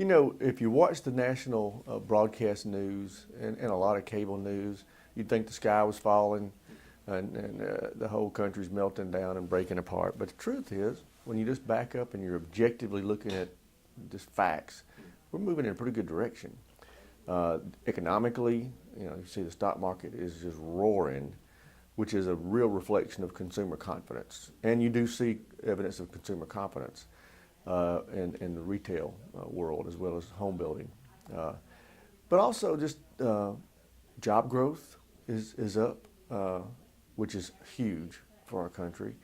You know, if you watch the national broadcast news and a lot of cable news, you'd think the sky was falling and the whole country's melting down and breaking apart. But the truth is, when you just back up and you're objectively looking at just facts, we're moving in a pretty good direction. Economically, you see the stock market is just roaring, which is a real reflection of consumer confidence. And you do see evidence of consumer confidence in the retail world as well as home building. But also just job growth is up, which is huge for our country.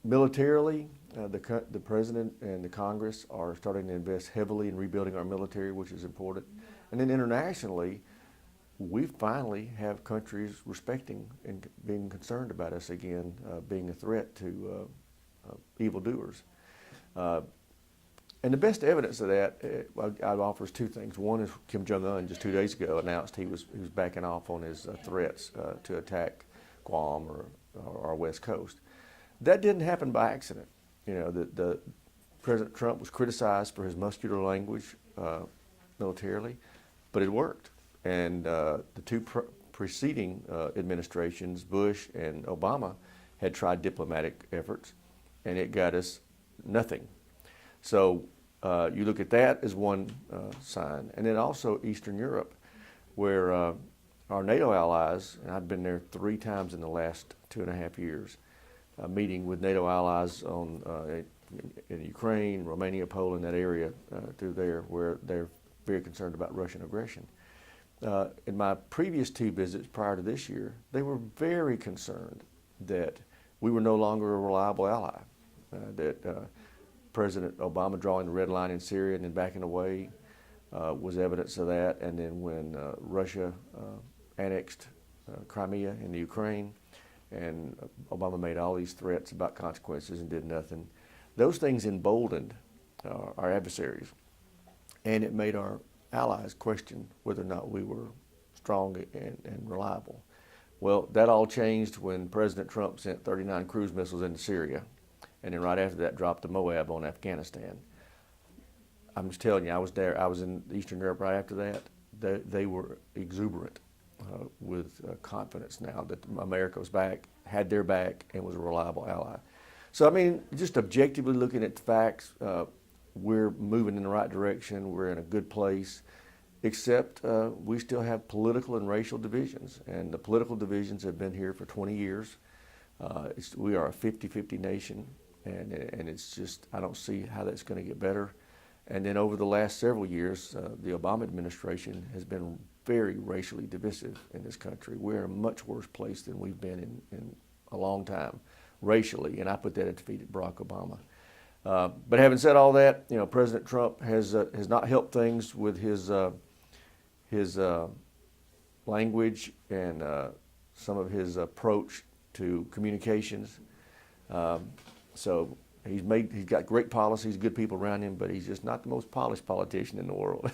Militarily, the President and the Congress are starting to invest heavily in rebuilding our military, which is important. And then internationally, we finally have countries respecting and being concerned about us again, being a threat to evildoers. And the best evidence of that, I'd offer two things. One is Kim Jong-un just 2 days ago announced he was backing off on his threats to attack Guam or our West Coast. That didn't happen by accident. The President Trump was criticized for his muscular language militarily, but it worked. And the two preceding administrations, Bush and Obama, had tried diplomatic efforts, and it got us nothing. So you look at that as one sign. And then also Eastern Europe, where our NATO allies, and I've been there 3 times in the last 2.5 years, meeting with NATO allies in Ukraine, Romania, Poland, that area through there, where they're very concerned about Russian aggression. In my previous 2 visits prior to this year, they were very concerned that we were no longer a reliable ally, that President Obama drawing the red line in Syria and then backing away was evidence of that. And then when Russia annexed Crimea in the Ukraine, and Obama made all these threats about consequences and did nothing, those things emboldened our adversaries. And it made our allies question whether or not we were strong and reliable. Well, that all changed when President Trump sent 39 cruise missiles into Syria, and then right after that dropped the Moab on Afghanistan. I'm just telling you, I was there. I was in Eastern Europe right after that. They were exuberant with confidence now that America was back, had their back, and was a reliable ally. So, I mean, just objectively looking at the facts, we're moving in the right direction. We're in a good place, except we still have political and racial divisions. And the political divisions have been here for 20 years. We are a 50-50 nation, and it's just, I don't see how that's going to get better. And then over the last several years, the Obama administration has been very racially divisive in this country. We're in a much worse place than we've been in a long time, racially, and I put that at the feet of Barack Obama. But having said all that, President Trump has not helped things with his language and some of his approach to communications. So he's got great policies, good people around him, but he's just not the most polished politician in the world.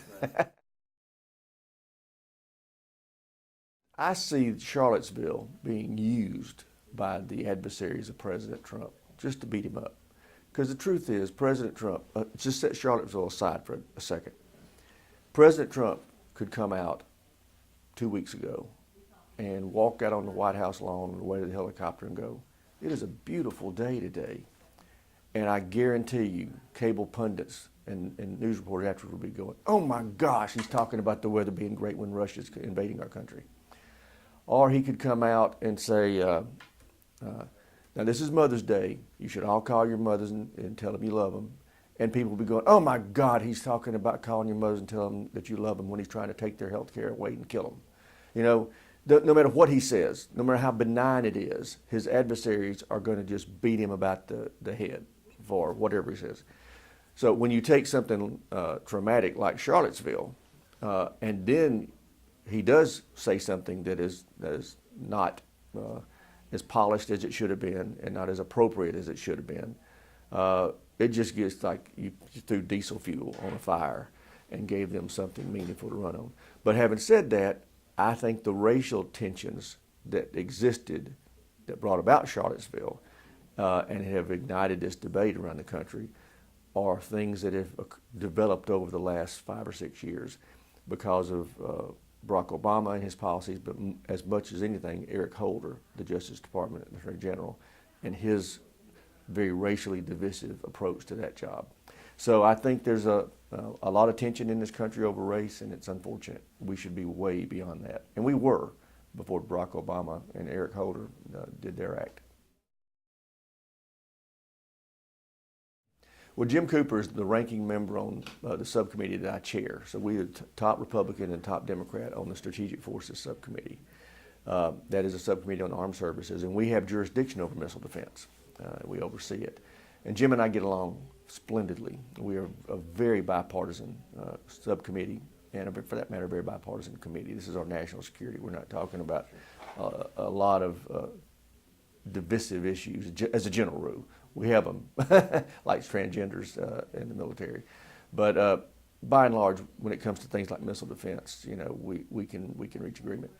I see Charlottesville being used by the adversaries of President Trump just to beat him up. Because the truth is, President Trump, just set Charlottesville aside for a second. President Trump could come out 2 weeks ago and walk out on the White House lawn on the way to the helicopter and go, "It is a beautiful day today." And I guarantee you, cable pundits and news reporters afterwards will be going, "Oh my gosh, he's talking about the weather being great when Russia's invading our country." Or he could come out and say, "Now this is Mother's Day. You should all call your mothers and tell them you love them." And people will be going, "Oh my God, he's talking about calling your mothers and telling them that you love them when he's trying to take their health care away and kill them." No matter what he says, no matter how benign it is, his adversaries are going to just beat him about the head for whatever he says. So when you take something traumatic like Charlottesville, and then he does say something that is not as polished as it should have been and not as appropriate as it should have been, it just gets like you threw diesel fuel on a fire and gave them something meaningful to run on. But having said that, I think the racial tensions that existed that brought about Charlottesville and have ignited this debate around the country are things that have developed over the last 5 or 6 years because of Barack Obama and his policies, but as much as anything, Eric Holder, the Justice Department Attorney General, and his very racially divisive approach to that job. So I think there's a lot of tension in this country over race, and it's unfortunate. We should be way beyond that. And we were before Barack Obama and Eric Holder did their act. Well, Jim Cooper is the ranking member on the subcommittee that I chair. So we are top Republican and top Democrat on the Strategic Forces Subcommittee. That is a subcommittee on armed services, and we have jurisdiction over missile defense. We oversee it. And Jim and I get along splendidly. We are a very bipartisan subcommittee, and for that matter, a very bipartisan committee. This is our national security. We're not talking about a lot of divisive issues as a general rule. We have them, like transgenders in the military. But by and large, when it comes to things like missile defense, you know, we can reach agreement.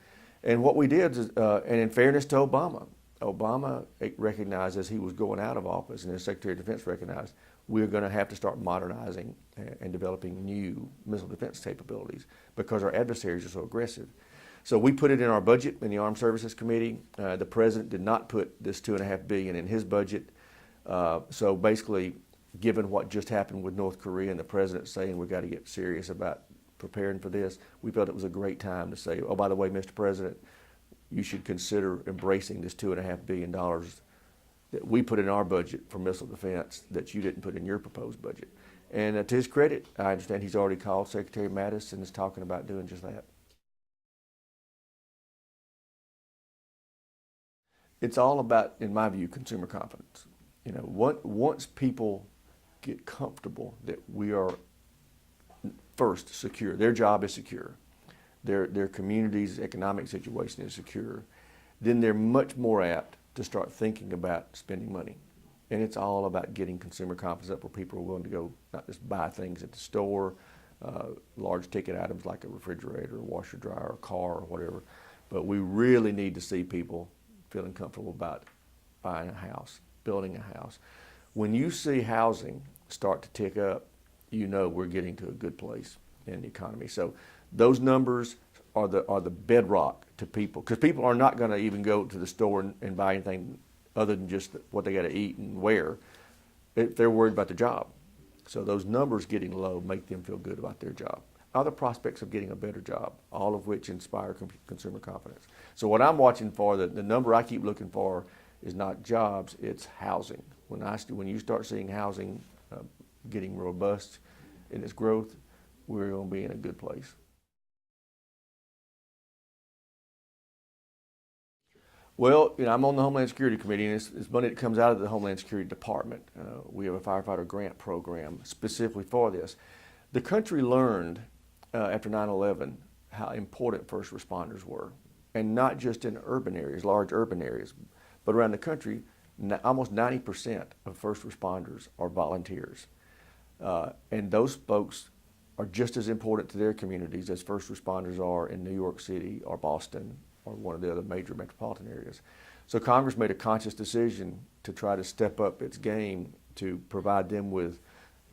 And what we did is, and in fairness to Obama, Obama recognized as he was going out of office, and his Secretary of Defense recognized, we're going to have to start modernizing and developing new missile defense capabilities because our adversaries are so aggressive. So we put it in our budget in the Armed Services Committee. The President did not put this $2.5 billion in his budget. So basically, given what just happened with North Korea and the President saying we've got to get serious about preparing for this, we felt it was a great time to say, oh, by the way, Mr. President, you should consider embracing this $2.5 billion that we put in our budget for missile defense that you didn't put in your proposed budget. And to his credit, I understand he's already called Secretary Mattis and is talking about doing just that. It's all about, in my view, consumer confidence. You know, once people get comfortable that we are first secure, their job is secure, their community's economic situation is secure, then they're much more apt to start thinking about spending money. And it's all about getting consumer confidence up where people are willing to go not just buy things at the store, large ticket items like a refrigerator, a washer, dryer, a car, or whatever. But we really need to see people feeling comfortable about buying a house, building a house. When you see housing start to tick up, you know we're getting to a good place in the economy. So those numbers are the bedrock to people, because people are not going to even go to the store and buy anything other than just what they got to eat and wear if they're worried about their job. So those numbers getting low make them feel good about their job. Other prospects of getting a better job, all of which inspire consumer confidence. So what I'm watching for, the number I keep looking for is not jobs, it's housing. When you start seeing housing getting robust in its growth, we're going to be in a good place. Well, you know, I'm on the Homeland Security Committee, and it's money that comes out of the Homeland Security Department. We have a firefighter grant program specifically for this. The country learned after 9/11 how important first responders were, and not just in urban areas, large urban areas, but around the country. Almost 90% of first responders are volunteers, and those folks are just as important to their communities as first responders are in New York City or Boston or one of the other major metropolitan areas. So Congress made a conscious decision to try to step up its game to provide them with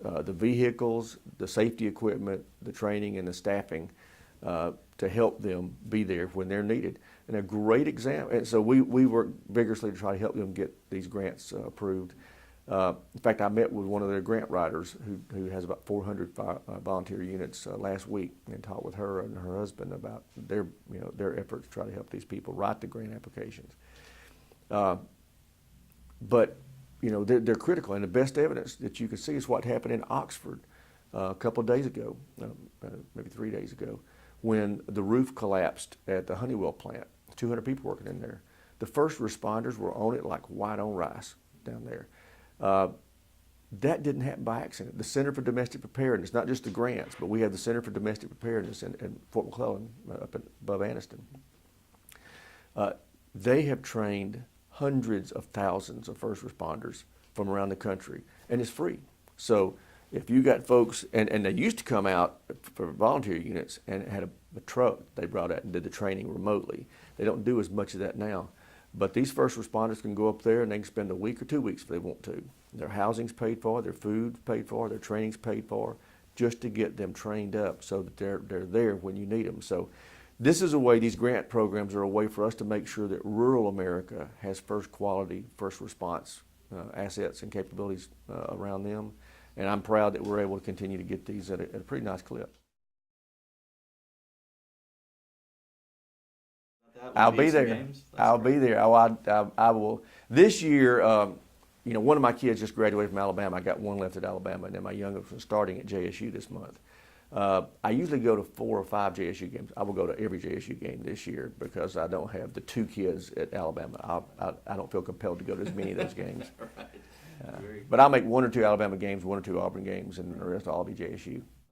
the vehicles, the safety equipment, the training, and the staffing to help them be there when they're needed. And a great example, and so we work vigorously to try to help them get these grants approved. In fact, I met with one of their grant writers who has about 400 volunteer units last week, and talked with her and her husband about their efforts to try to help these people write the grant applications. But you know, they're critical, and the best evidence that you can see is what happened in Oxford a couple of days ago, maybe 3 days ago, when the roof collapsed at the Honeywell plant. 200 people working in there. The first responders were on it like white on rice down there. That didn't happen by accident. The Center for Domestic Preparedness, not just the grants, but we have the Center for Domestic Preparedness in Fort McClellan up above Anniston. They have trained hundreds of thousands of first responders from around the country, and it's free. So if you got folks, and they used to come out for volunteer units and had a truck they brought out and did the training remotely. They don't do as much of that now. But these first responders can go up there and they can spend a week or 2 weeks if they want to. Their housing's paid for, their food's paid for, their training's paid for, just to get them trained up so that they're there when you need them. So this is a way, these grant programs are a way for us to make sure that rural America has first quality, first response assets and capabilities around them. And I'm proud that we're able to continue to get these at a pretty nice clip. I'll be there. I'll be there. I will. This year, you know, one of my kids just graduated from Alabama. I got one left at Alabama, and then my youngest was starting at JSU this month. I usually go to 4 or 5 JSU games. I will go to every JSU game this year because I don't have the 2 kids at Alabama. I don't feel compelled to go to as many of those games. Right. But I'll make 1 or 2 Alabama games, 1 or 2 Auburn games, and the rest will all be JSU.